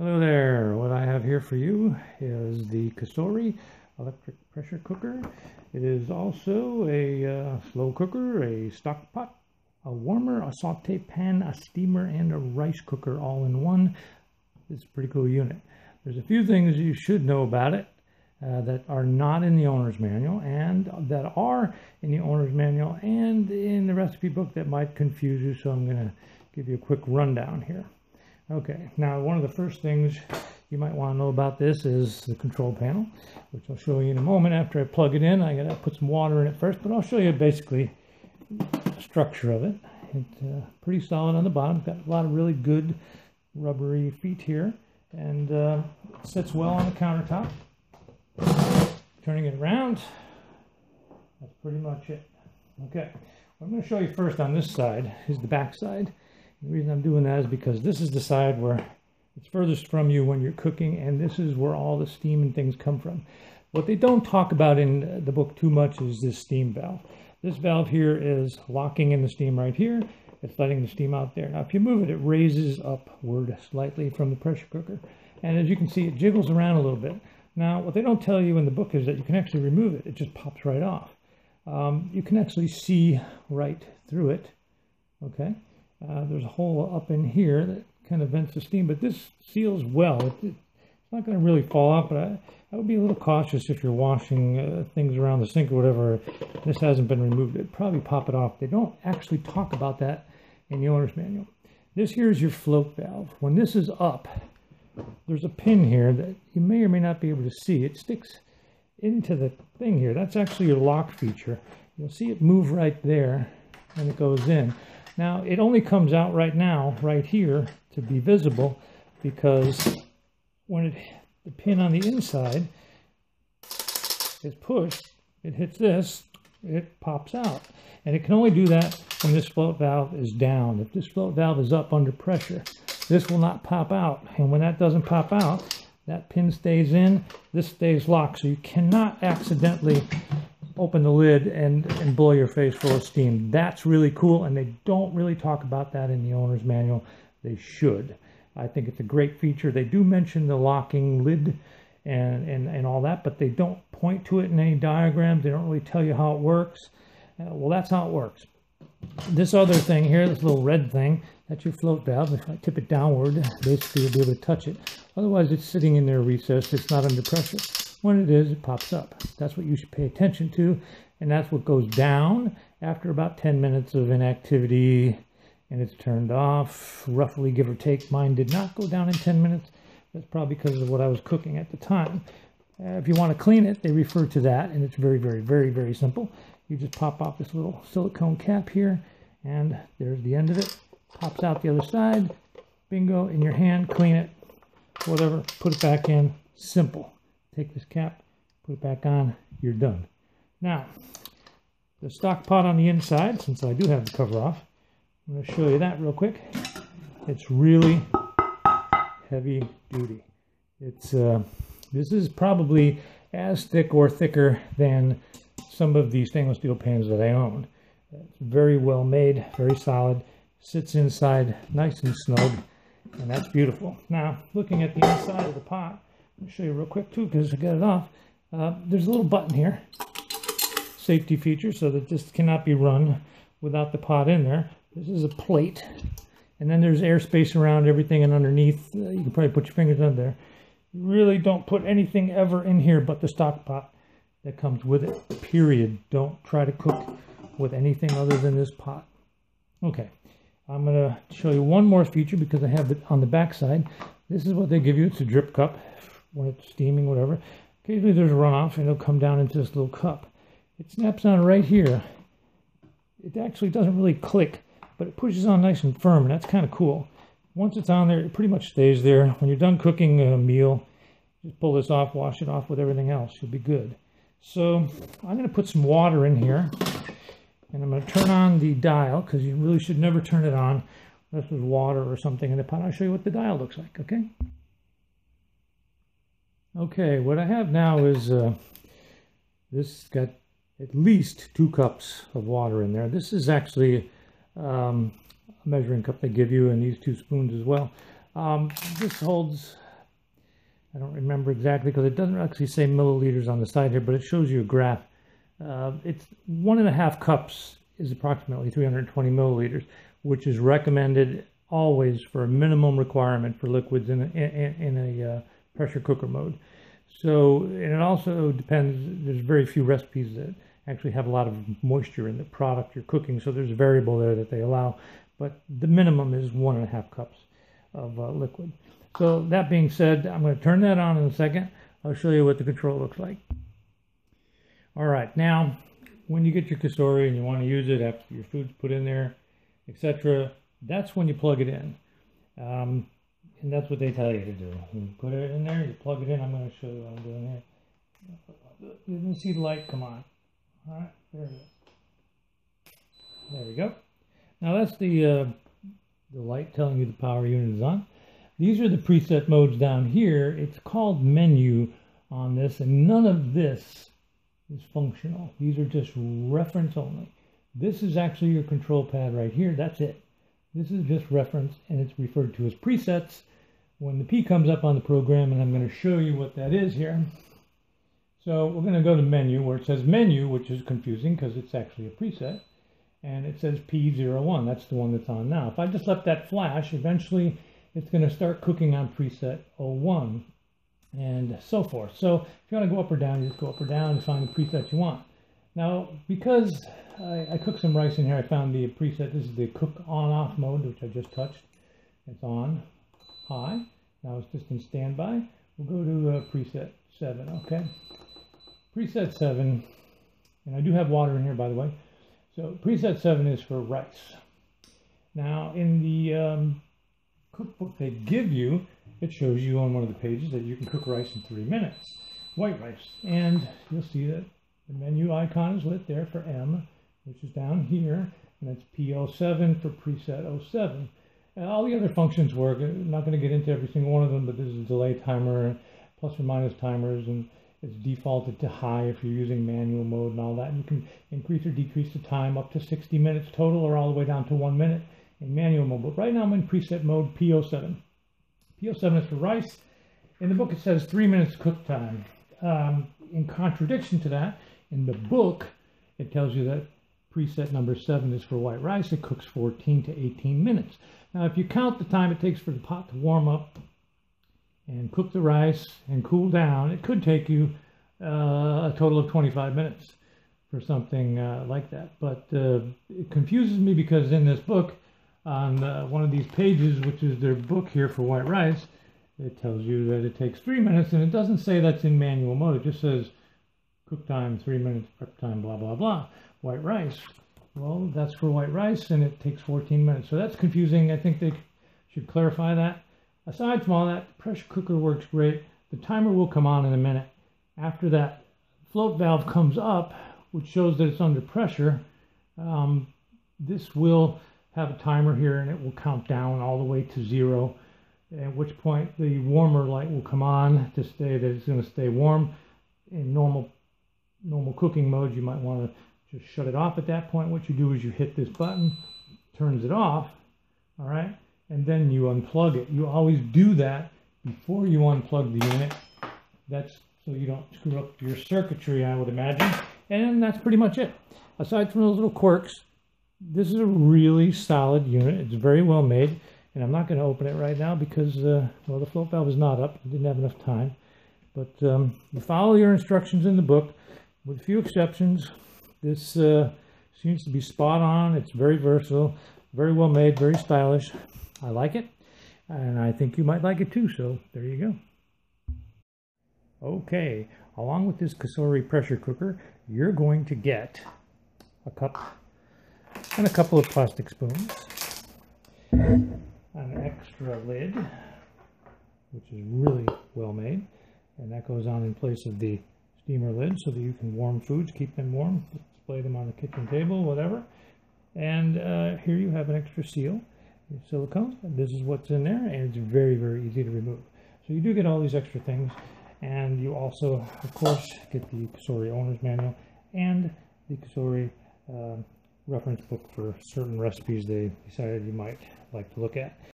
Hello there. What I have here for you is the Cosori electric pressure cooker. It is also a slow cooker, a Stockpot, a warmer, a saute pan, a steamer, and a rice cooker all in one. It's a pretty cool unit. There's a few things you should know about it that are not in the owner's manual and that are in the owner's manual and in the recipe book that might confuse you, so I'm going to give you a quick rundown here. Okay, now one of the first things you might want to know about this is the control panel, which I'll show you in a moment. After I plug it in, I gotta put some water in it first, but I'll show you basically the structure of it. It's pretty solid on the bottom. It's got a lot of really good rubbery feet here, and it sits well on the countertop. Turning it around, that's pretty much it. Okay, what I'm going to show you first on this side is the back side. The reason I'm doing that is because this is the side where it's furthest from you when you're cooking, and this is where all the steam and things come from. What they don't talk about in the book too much is this steam valve. This valve here is locking in the steam right here. It's letting the steam out there. Now if you move it, it raises upward slightly from the pressure cooker. And as you can see, it jiggles around a little bit. Now what they don't tell you in the book is that you can actually remove it. It just pops right off. You can actually see right through it. Okay. There's a hole up in here that kind of vents the steam, but this seals well. It's not going to really fall out, but I would be a little cautious if you're washing things around the sink or whatever. This hasn't been removed. It'd probably pop it off. They don't actually talk about that in the owner's manual. This here is your float valve. When this is up, there's a pin here that you may or may not be able to see. It sticks into the thing here. That's actually your lock feature. You'll see it move right there and it goes in. Now, it only comes out right now, right here, to be visible, because when the pin on the inside is pushed, it hits this, it pops out. And it can only do that when this float valve is down. If this float valve is up under pressure, this will not pop out. And when that doesn't pop out, that pin stays in, this stays locked. So you cannot accidentally open the lid and blow your face full of steam. That's really cool, and they don't really talk about that in the owner's manual. They should. I think it's a great feature. They do mention the locking lid and all that, but they don't point to it in any diagrams. They don't really tell you how it works. Well, that's how it works. This other thing here, this little red thing, that's your float valve. If I tip it downward, basically you'll be able to touch it. Otherwise, it's sitting in there recessed. It's not under pressure. When it is, it pops up. That's what you should pay attention to, and that's what goes down after about 10 minutes of inactivity, and it's turned off, roughly, give or take. Mine did not go down in 10 minutes. That's probably because of what I was cooking at the time. If you want to clean it, they refer to that, and it's very, very, very, very simple. You just pop off this little silicone cap here, and there's the end of it. Pops out the other side. Bingo, in your hand, clean it, whatever, put it back in. Simple. Take this cap, put it back on, you're done. Now, the stock pot on the inside, since I do have the cover off, I'm going to show you that real quick. It's really heavy duty. It's this is probably as thick or thicker than some of these stainless steel pans that I own. It's very well made, very solid, sits inside nice and snug, and that's beautiful. Now, looking at the inside of the pot, I'll show you real quick too, because I got it off. There's a little button here, safety feature, so that this cannot be run without the pot in there. This is a plate, and then there's airspace around everything, and underneath you can probably put your fingers under there. You really don't put anything ever in here but the stock pot that comes with it, period. Don't try to cook with anything other than this pot. Okay, I'm going to show you one more feature because I have it on the back side. This is what they give you. It's a drip cup when it's steaming, whatever. Occasionally there's a runoff and it'll come down into this little cup. It snaps on right here. It actually doesn't really click, but it pushes on nice and firm, and that's kind of cool. Once it's on there, it pretty much stays there. When you're done cooking a meal, just pull this off, wash it off with everything else. You'll be good. So I'm going to put some water in here, and I'm going to turn on the dial, because you really should never turn it on unless there's water or something in the pot. I'll show you what the dial looks like, okay? Okay, what I have now is this got at least 2 cups of water in there. This is actually a measuring cup they give you, and these 2 spoons as well. This holds I don't remember exactly because it doesn't actually say milliliters on the side here, but it shows you a graph. It's 1.5 cups is approximately 320 milliliters, which is recommended always for a minimum requirement for liquids in a pressure cooker mode. So, and it also depends, there's very few recipes that actually have a lot of moisture in the product you're cooking, so there's a variable there that they allow, but the minimum is 1.5 cups of liquid. So that being said, I'm going to turn that on in a second. I'll show you what the control looks like. All right, now when you get your Cosori and you want to use it after your food's put in there, etc., that's when you plug it in. And that's what they tell you to do. You put it in there, you plug it in. I'm going to show you what I'm doing here. You can see the light come on. All right, there it is. There we go. Now that's the light telling you the power unit is on. These are the preset modes down here. It's called menu on this, and none of this is functional. These are just reference only. This is actually your control pad right here. That's it. This is just reference, and it's referred to as presets when the P comes up on the program, and I'm going to show you what that is here. So we're going to go to menu where it says menu, which is confusing because it's actually a preset, and it says P01. That's the one that's on now. If I just let that flash, eventually it's going to start cooking on preset 01 and so forth. So if you want to go up or down, you just go up or down and find the preset you want. Now, because I cooked some rice in here, I found the preset. This is the cook on-off mode, which I just touched. It's on high. Now it's just in standby. We'll go to preset 7, okay? Preset 7, and I do have water in here, by the way. So preset 7 is for rice. Now, in the cookbook they give you, it shows you on one of the pages that you can cook rice in 3 minutes, white rice. And you'll see that the menu icon is lit there for M, which is down here, and that's P07 for preset 07. And all the other functions work. I'm not going to get into every single one of them, but this is a delay timer, plus or minus timers, and it's defaulted to high if you're using manual mode and all that. And you can increase or decrease the time up to 60 minutes total, or all the way down to 1 minute in manual mode. But right now I'm in preset mode P07. P07 is for rice. In the book it says 3 minutes cook time. In contradiction to that, in the book it tells you that preset number 7 is for white rice. It cooks 14 to 18 minutes. Now if you count the time it takes for the pot to warm up and cook the rice and cool down, it could take you a total of 25 minutes for something like that. But it confuses me because in this book, on one of these pages, which is their book here for white rice, it tells you that it takes 3 minutes, and it doesn't say that's in manual mode. It just says cook time 3 minutes, prep time, blah, blah, blah. White rice, well, that's for white rice, and it takes 14 minutes. So that's confusing. I think they should clarify that. Aside from all that, the pressure cooker works great. The timer will come on in a minute. After that float valve comes up, which shows that it's under pressure, this will have a timer here, and it will count down all the way to 0, at which point the warmer light will come on to say that it's going to stay warm. In normal cooking mode, you might want to just shut it off at that point. What you do is you hit this button, turns it off, all right, and then you unplug it. You always do that before you unplug the unit. That's so you don't screw up your circuitry, I would imagine. And that's pretty much it. Aside from those little quirks, this is a really solid unit. It's very well made, and I'm not going to open it right now because, well, the float valve is not up. I didn't have enough time. But you follow your instructions in the book, with a few exceptions. This seems to be spot on. It's very versatile, very well made, very stylish. I like it, and I think you might like it too, so there you go. Okay, along with this Cosori pressure cooker, you're going to get a cup and a couple of plastic spoons, an extra lid, which is really well made, and that goes on in place of the steamer lid so that you can warm foods, keep them warm, display them on the kitchen table, whatever. And here you have an extra seal, silicone. This is what's in there, and it's very, very easy to remove. So you do get all these extra things, and you also, of course, get the Cosori owner's manual and the Cosori reference book for certain recipes they decided you might like to look at.